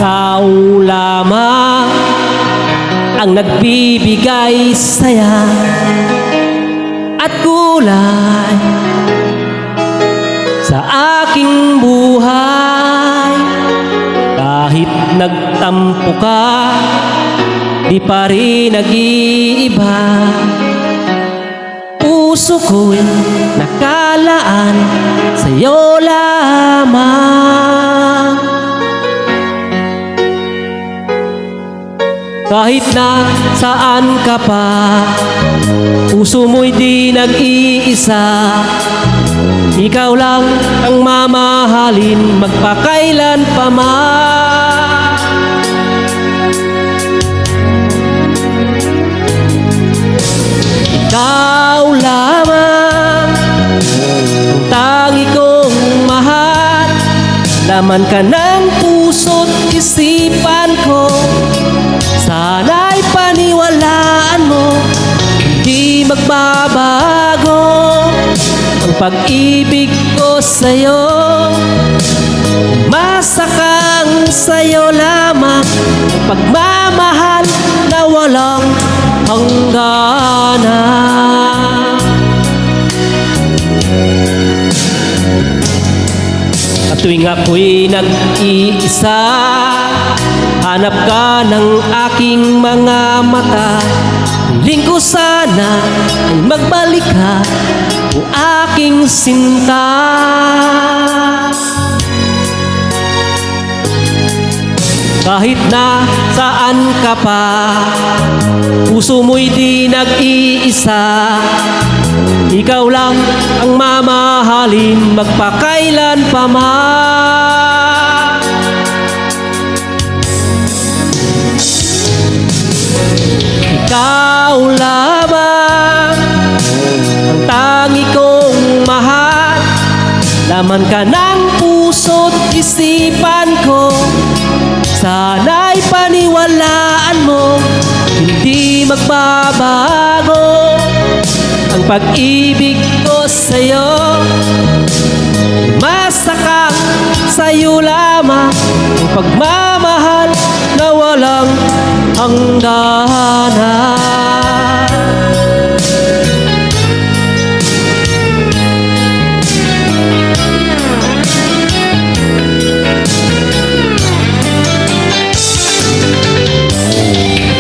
Ikaw lamang ang nagbibigay saya at kulay sa aking buhay. Kahit nagtampo ka, di pa rin nag-iiba. Puso ko'y nakalaan sa'yo lamang. Kahit na saan ka pa, puso mo'y di nag-iisa. Ikaw lang ang mamahalin magpakailan pa man. Ikaw lamang ang tangi kong mahal. Laman ka ng puso't isipan ko. Sana'y paniwalaan mo, hindi magbabago ang pag-ibig ko sa'yo. Masakang sa'yo lamang pagmamahal na walang hangganan. At tuwing ako'y nag-iisa, hanap ka ng aking mga mata. Hiling ko sana ay magbalik ka, o aking sinta. Kahit na saan ka pa, puso mo'y di nag-iisa. Ikaw lang ang mamahalin magpakailan pa man. Ikaw lamang ang tangi kong mahal. Laman ka ng puso't isipan ko. Sana'y paniwalaan mo, hindi magbabago ang pag-ibig ko sa'yo. Masakang sa'yo lamang ang pagmamahal na walang hangganan.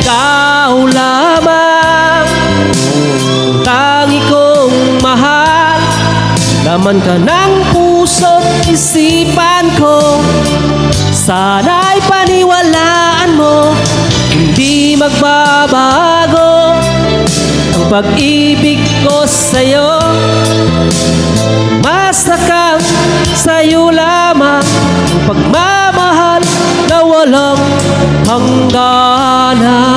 Ikaw lamang tangi kong mahal. Laman ka ng puso't isipan ko. Sana'y paniwalaan mo, hindi magbabago ang pag-ibig ko sa'yo. Masakang sa'yo lamang ang pagmamahal na walang hangganan.